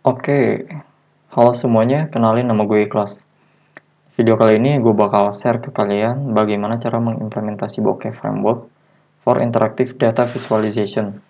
Oke, halo semuanya, kenalin nama gue Ikhlas. Video kali ini gue bakal share ke kalian bagaimana cara mengimplementasi Bokeh Framework for Interactive Data Visualization.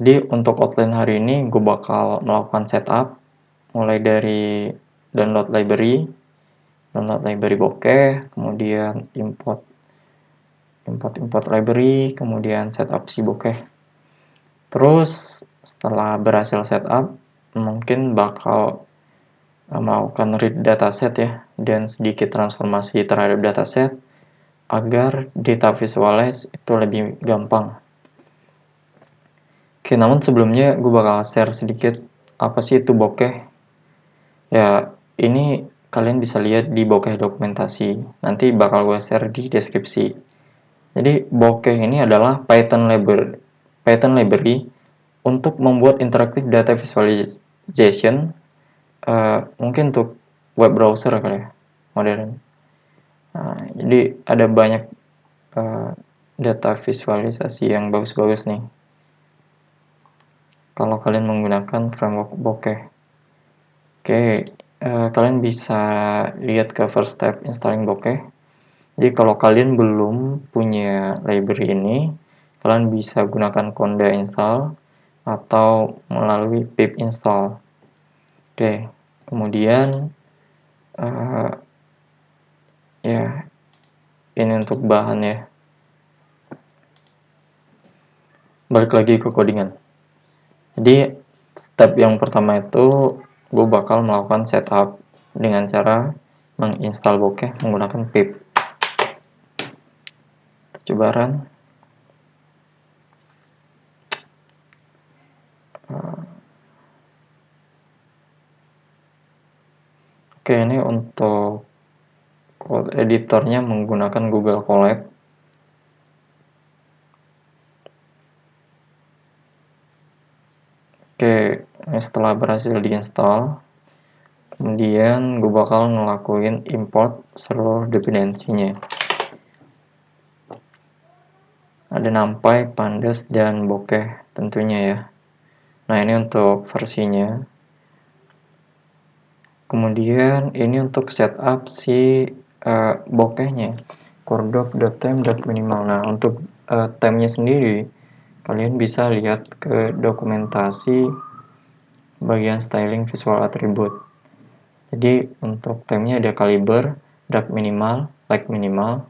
Jadi untuk outline hari ini gue bakal melakukan setup mulai dari download library Bokeh, kemudian import library, kemudian setup si Bokeh. Terus setelah berhasil setup, mungkin bakal melakukan read dataset ya, dan sedikit transformasi terhadap dataset agar data visualize itu lebih gampang. Oke, namun sebelumnya gue bakal share sedikit apa sih itu Bokeh. Ya, ini kalian bisa lihat di Bokeh dokumentasi. Nanti bakal gue share di deskripsi. Jadi Bokeh ini adalah Python library untuk membuat interactive data visualization, mungkin untuk web browser kali ya, modern. Nah, jadi ada banyak data visualisasi yang bagus-bagus nih kalau kalian menggunakan framework Bokeh. Oke, kalian bisa lihat ke first step installing Bokeh. Jadi kalau kalian belum punya library ini, kalian bisa gunakan conda install atau melalui pip install. Oke, kemudian ya ini untuk bahan ya. Balik lagi ke codingan. Jadi step yang pertama itu gue bakal melakukan setup dengan cara menginstal Bokeh menggunakan pip. Kita coba run. Oke, ini untuk code editornya menggunakan Google Colab. Oke, ini setelah berhasil diinstal, kemudian gue bakal ngelakuin import seluruh dependensinya. Ada NumPy, Pandas, dan Bokeh tentunya ya. Nah, ini untuk versinya. Kemudian ini untuk setup si Bokehnya, coredoc.time.minimal. Nah, untuk temnya sendiri, kalian bisa lihat ke dokumentasi bagian styling visual attribute. Jadi untuk temnya ada caliber, dark minimal, light minimal,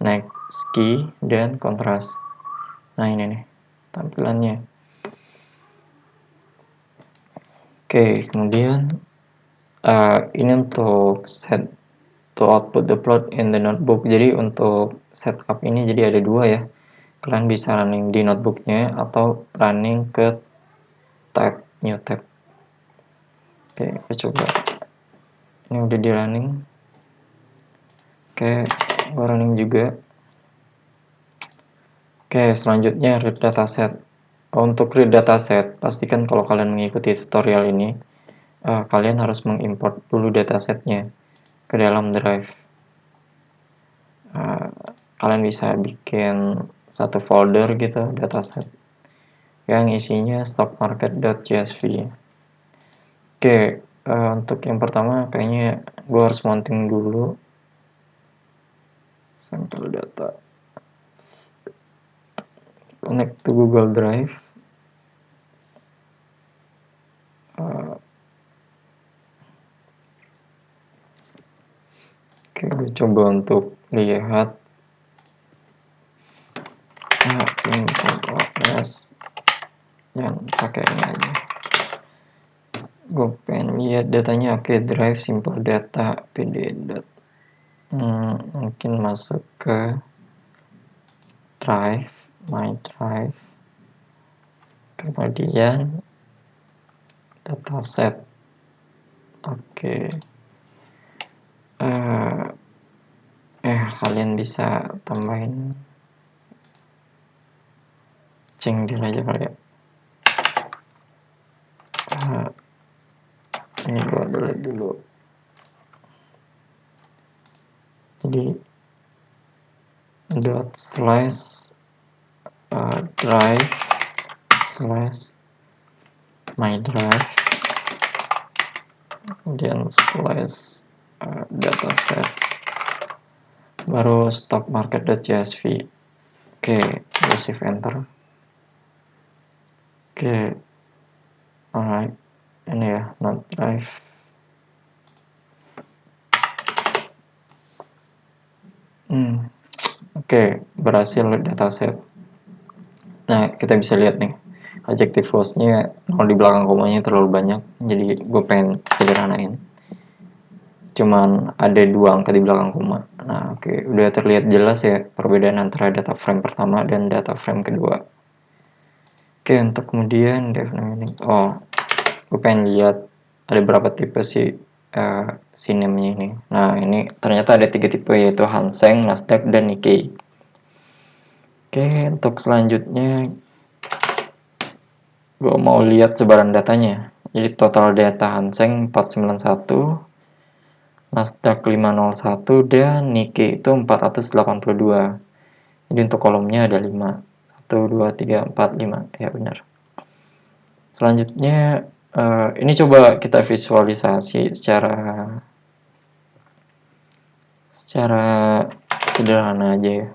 next key, dan contrast. Nah ini nih tampilannya. Oke, kemudian ini untuk set to output the plot in the notebook. Jadi untuk setup ini jadi ada dua ya. Kalian bisa running di notebooknya atau running ke tab, new tab. Oke, kita coba. Ini udah di running. Oke, gue running juga. Oke, selanjutnya read dataset. Untuk read dataset, pastikan kalau kalian mengikuti tutorial ini, kalian harus mengimport dulu datasetnya ke dalam drive. Kalian bisa bikin satu folder gitu, dataset, yang isinya stockmarket.csv. Oke, untuk yang pertama kayaknya gue harus mounting dulu sampel data. Connect to Google Drive. Oke, gue coba untuk lihat import OS yang pakai ini aja. Gue pengen lihat datanya. Oke, drive simple data pd. Mungkin masuk ke drive, my drive, kemudian dataset. Oke, kalian bisa tambahin cengdil aja kali ya. Ini gue delete dulu. Jadi dot slash drive slash my drive. kemudian slash dataset, baru stock market.csv. Oke, gue shift enter. Oke, alright, ini ya, not drive. Oke, berhasil dataset. Nah, kita bisa lihat nih, adjective clause-nya kalau di belakang komanya terlalu banyak, jadi gue pengen sederhanain. Cuman ada 2 angka di belakang koma. Nah, oke, udah terlihat jelas ya perbedaan antara data frame pertama dan data frame kedua. Oke, untuk kemudian defining, gue pengen lihat ada berapa tipe sih name-nya ini. Nah, ini ternyata ada 3 tipe, yaitu Hang Seng, Nasdaq, dan Nikkei. Oke, untuk selanjutnya gue mau lihat sebaran datanya. Jadi total data Hang Seng 491, Nasdaq 501, dan Nikkei itu 482. Jadi untuk kolomnya ada 5. 1, 2, 3, 4, 5. Ya benar. Selanjutnya ini coba kita visualisasi secara sederhana aja ya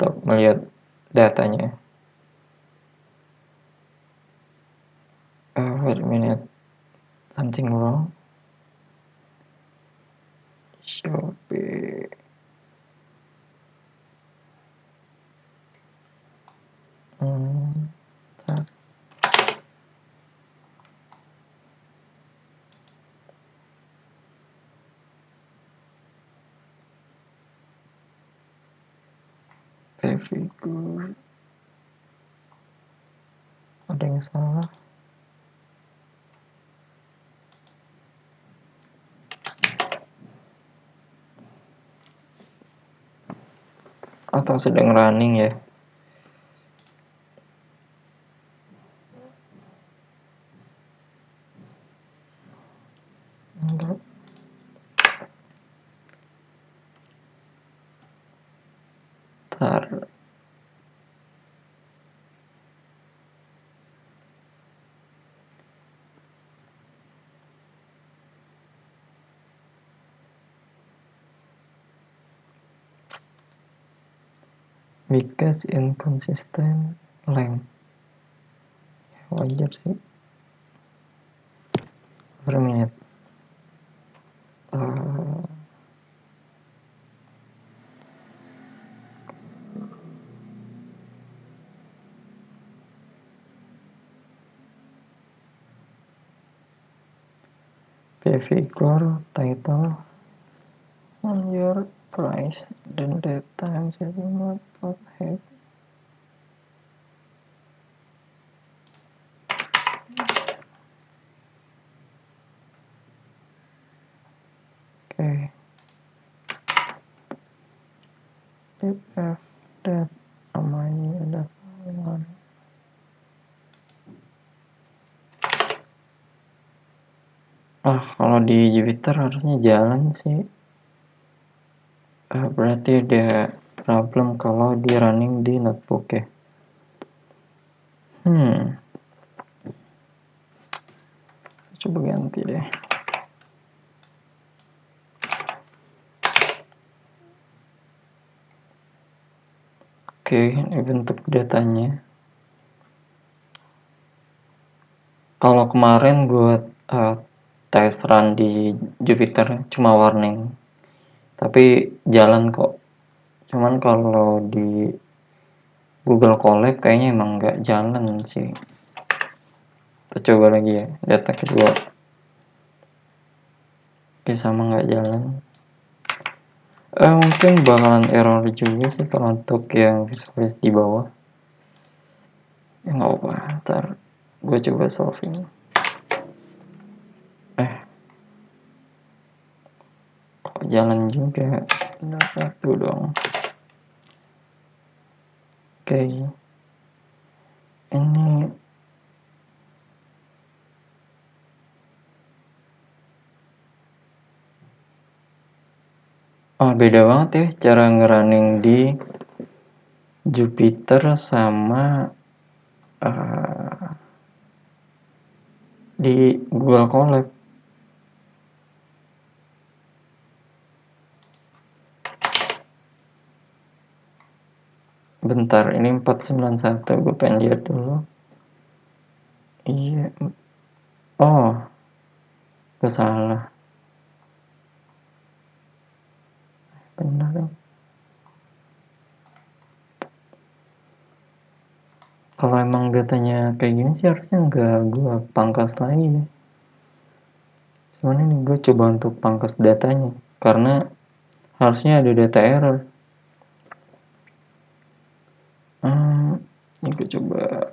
untuk melihat datanya. Wait a minute, something wrong. Shopee. Figur. Ada yang salah. Atau sedang running ya. Enggak. Ntar. Because inconsistent length. Wajar sih. Per menit. Figure title on your price dan data yang jadi not head. Oke. If that namanya ada hubungan. Kalau di Jupiter harusnya jalan sih. Berarti ada problem kalau di running di notebook ya. Coba ganti deh. Oke, ini bentuk datanya. Kalau kemarin gue tes run di Jupiter cuma warning, tapi jalan kok. Cuman kalau di Google Colab kayaknya emang nggak jalan sih. Kita coba lagi ya, data kedua. Oke, sama nggak jalan. Mungkin bakalan error juga sih kalau untuk yang visualis di bawah. Ya nggak apa, ntar gue coba solving. Kok jalan juga? Benar satu dong. Oke. Ini beda banget ya cara ngerunning di Jupiter sama di Google Colab. bentar, ini 491, gue pengen lihat dulu. Iya, oh, gue salah. Benar. Kalau emang datanya kayak gini sih harusnya nggak gue pangkas lagi ya. Cuman ini gue coba untuk pangkas datanya, karena harusnya ada data error. Ini gue coba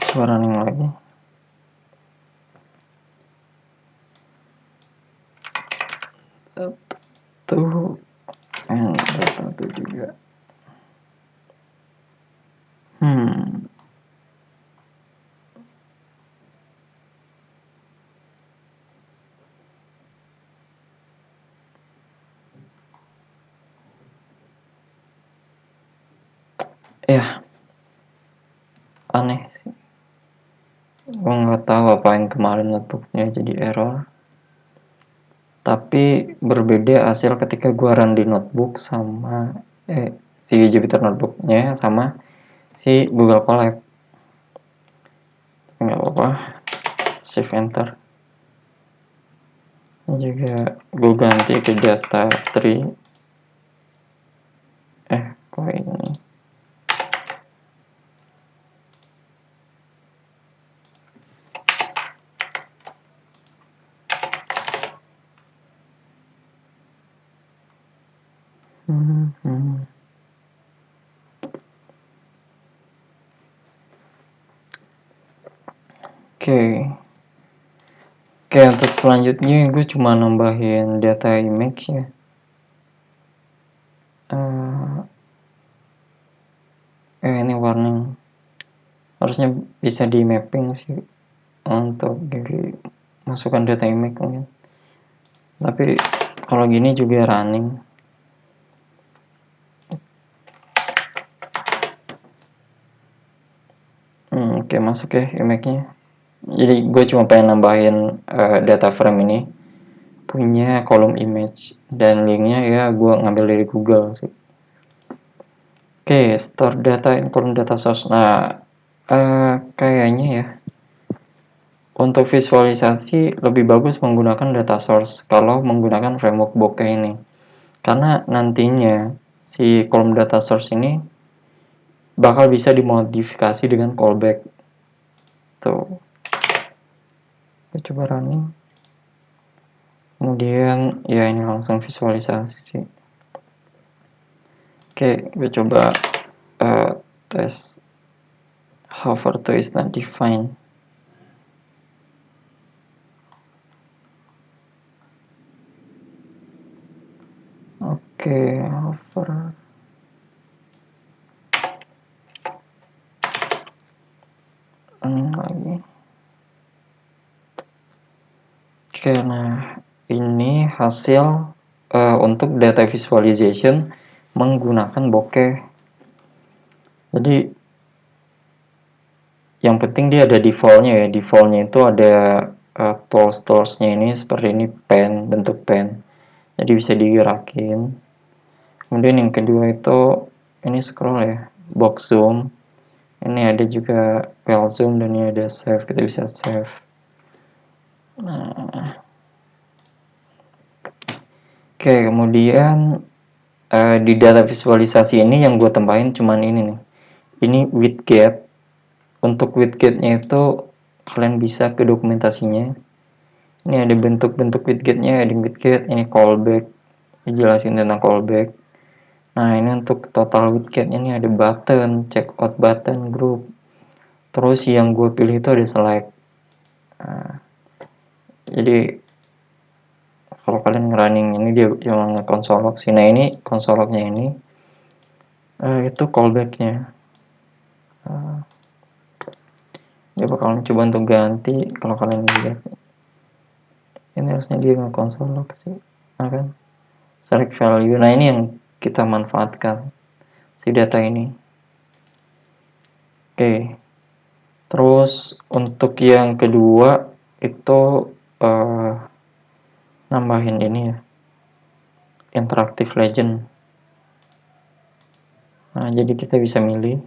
suara running lagi. Tuh, data tuh juga. Ya, aneh sih. Gue nggak tahu apa yang kemarin notebooknya jadi error. Tapi berbeda hasil ketika gue run di notebook sama si Jupyter notebooknya sama si Google Colab. Nggak apa-apa, save enter. Ini juga gue ganti ke data tree. Kok ini? Oke, untuk selanjutnya gue cuma nambahin data image ya. Ini warning. Harusnya bisa di mapping sih untuk masukkan data image mungkin. Tapi kalau gini juga running. Oke, masuk ya image-nya. Jadi gue cuma pengen nambahin data frame ini punya kolom image, dan linknya ya gue ngambil dari Google sih. Oke, store data in kolom data source. Nah, kayaknya ya untuk visualisasi lebih bagus menggunakan data source kalau menggunakan framework bokeh ini, karena nantinya si kolom data source ini bakal bisa dimodifikasi dengan callback. Tuh, gue coba running. Kemudian ya ini langsung visualisasi sih. Oke, gue coba tes hover to is not defined. Oke, hover. Running lagi. Oke, nah ini hasil untuk data visualization menggunakan bokeh. Jadi yang penting dia ada defaultnya ya. Defaultnya itu ada tools-toolsnya ini seperti ini, pen, bentuk pen. Jadi bisa digerakin. Kemudian yang kedua itu ini scroll ya, box zoom. Ini ada juga well zoom dan ini ada save, kita bisa save. Nah, oke, kemudian di data visualisasi ini yang gue tambahin cuman ini nih. Ini widget. Untuk widgetnya itu kalian bisa ke dokumentasinya. Ini ada bentuk-bentuk widgetnya, ada widget, ini callback, dijelasin tentang callback. Nah, ini untuk total widgetnya ini ada button, checkout button, group. Terus yang gue pilih itu ada select. Nah, jadi kalau kalian ngerunning ini dia yang console log sih. Nah, ini console lognya ini itu callbacknya. Dia bakalan coba untuk ganti. Kalau kalian lihat ini harusnya dia nge-console log sih. Nah, kan select value. Nah, ini yang kita manfaatkan si data ini. Oke. Terus untuk yang kedua itu nambahin ini ya, interactive legend. Nah, jadi kita bisa milih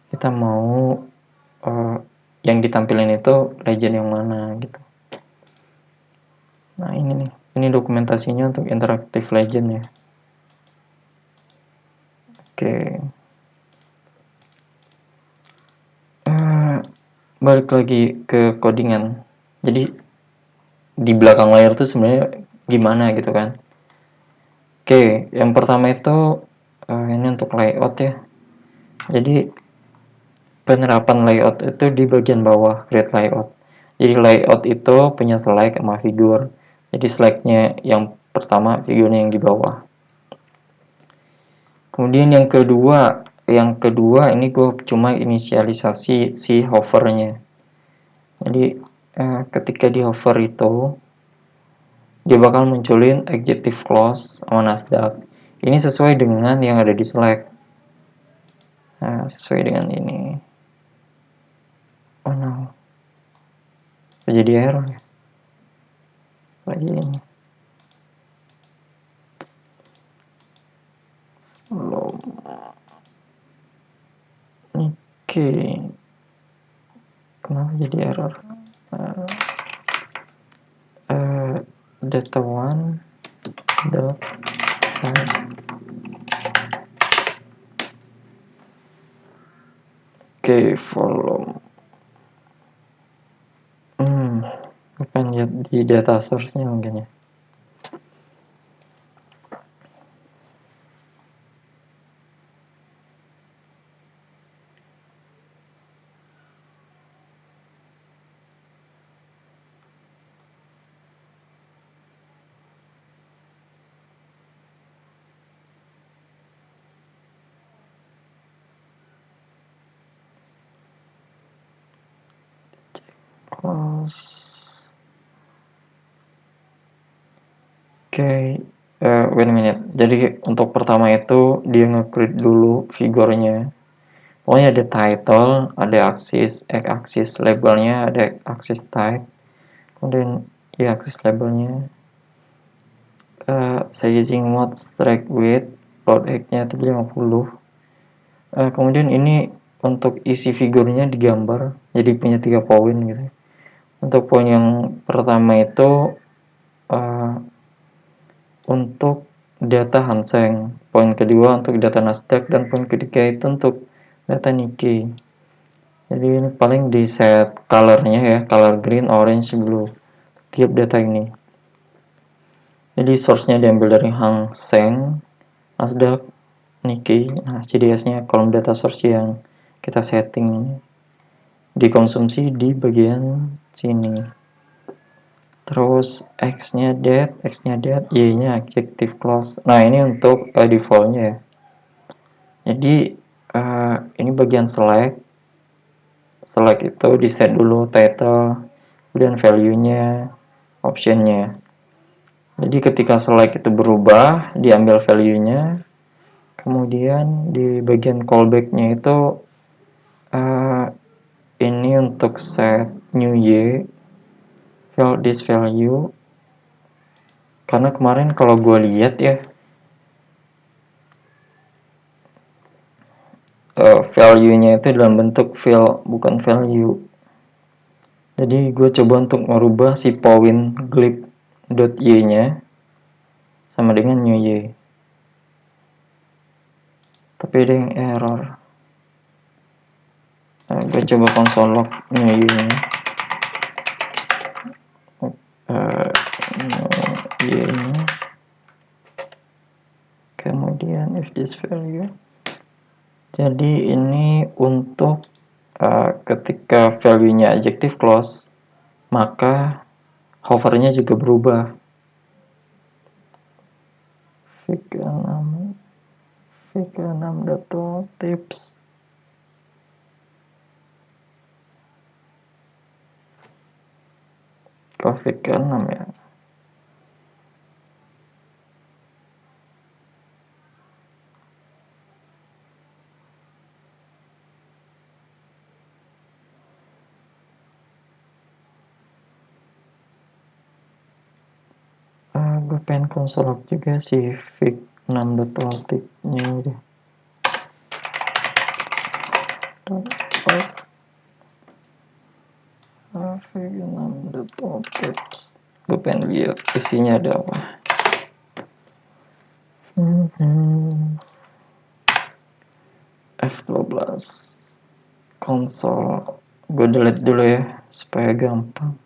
kita mau yang ditampilin itu legend yang mana gitu. Nah, ini nih, ini dokumentasinya untuk interactive legend ya. Oke. Balik lagi ke codingan. Jadi di belakang layar tuh sebenarnya gimana gitu kan. Oke, yang pertama itu ini untuk layout ya. Jadi penerapan layout itu di bagian bawah, create layout. Jadi layout itu punya slide sama figur. Jadi slide-nya yang pertama, figurnya yang di bawah. Kemudian yang kedua ini gue cuma inisialisasi si hovernya. Jadi ketika di hover itu dia bakal munculin adjective clause sama Nasdaq. Ini sesuai dengan yang ada di Slack. Nah, sesuai dengan ini. Oh no. Jadi error ya. Lagi ini. Belum. Oke. Kenapa jadi error? Data one dot Oke, volume. Bukan lihat di data source-nya mungkin ya. Close. Oke, wait a minute. Jadi untuk pertama itu dia nge-create dulu figurnya. Pokoknya ada title, ada axis labelnya, ada axis type, kemudian ya axis labelnya, sizing mode, strike width, float height-nya tadi 50. Kemudian ini untuk isi figurnya digambar, jadi punya 3 poin gitu. Untuk poin yang pertama itu untuk data Hang poin kedua untuk data Nasdaq, dan poin ketiga itu untuk data Nikkei. Jadi ini paling di set colornya ya, color green, orange, blue, tiap data ini. Jadi source-nya diambil dari Hang Seng, Nasdaq, Nikkei. Nah, CDS-nya kolom data source yang kita setting dikonsumsi di bagian sini. Terus X-nya date, Y-nya adjective clause. Nah, ini untuk default-nya ya. Jadi ini bagian select. Select itu di set dulu title, kemudian value-nya, option-nya. Jadi ketika select itu berubah, diambil value-nya, kemudian di bagian callback-nya itu ini untuk set new y, this value. Karena kemarin kalau gue lihat ya, value-nya itu dalam bentuk fill, bukan value. Jadi gue coba untuk merubah si point glib.y-nya sama dengan new y. Tapi ada yang error. Nah, gue coba console log new y-nya. Y-nya. Kemudian if this value. Jadi ini untuk ketika value-nya adjective clause, maka hover-nya juga berubah. Fig6.tips. Kok Fig6 ya? Gue pengen console log juga si Fig6.tips-nya udah. v6.tips. Gue pengen lihat isinya ada apa. F12 konsol, gue delete dulu ya supaya gampang.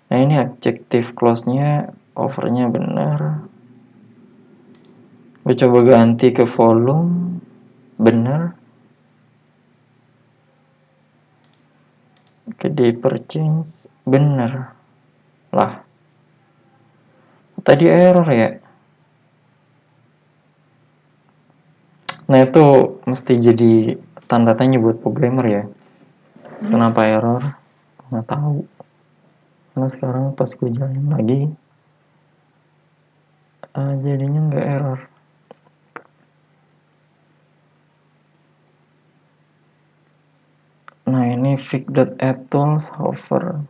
Nah ini adjective clause-nya, covernya benar. Gue coba ganti ke volume, benar. Ke diaper change, benar. Lah, tadi error ya. Nah itu mesti jadi tanda tanya buat programmer ya. Kenapa error? Nggak tahu. Karena sekarang pas gue jalanin lagi, jadinya nggak error. Nah ini fig.addTools hover.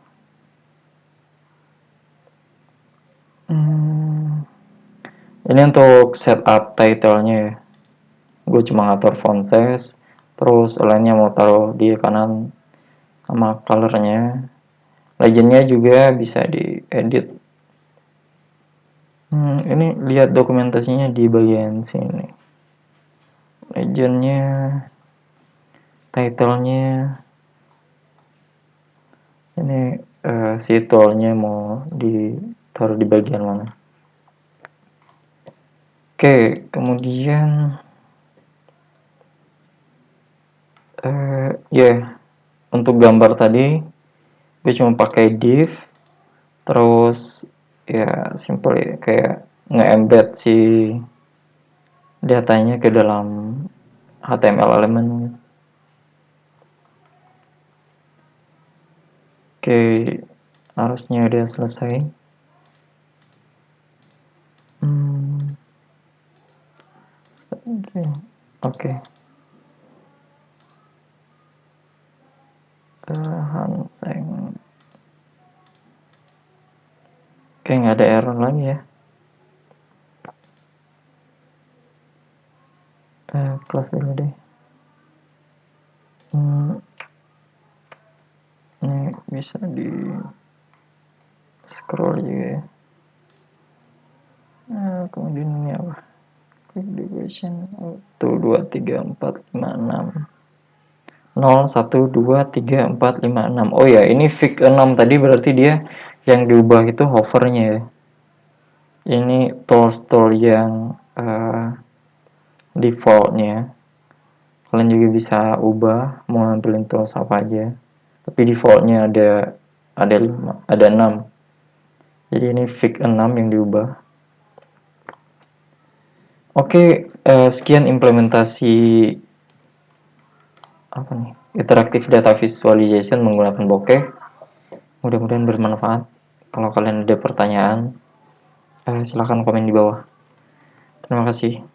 Ini untuk setup title-nya ya. Gue cuma ngatur font size, terus lainnya mau taruh di kanan sama color-nya. Legend-nya juga bisa diedit. Ini lihat dokumentasinya di bagian sini. Legend-nya, title-nya. Ini si tool-nya mau ditaruh di bagian mana. Oke, kemudian untuk gambar tadi gue cuma pakai div, terus ya simple ya, kayak nge-embed si datanya ke dalam HTML element. Oke, harusnya udah selesai. Oke. Hanseng. Oke, nggak ada error lagi ya. Close dulu deh. Ini bisa di scroll juga ya. Kemudian ini apa? Click the question. 1, 2, 3, 4, 5, 6. 0, 1, 2, 3, 4, 5, 6. Oh ya, ini fig 6 tadi berarti dia yang diubah itu hovernya ya. Ini tool yang defaultnya. Kalian juga bisa ubah mau ngambilin tools apa aja. Tapi defaultnya ada 6. Jadi ini fig 6 yang diubah. Oke, sekian implementasi interactive data visualization menggunakan bokeh. Mudah-mudahan bermanfaat. Kalau kalian ada pertanyaan, silahkan komen di bawah. Terima kasih.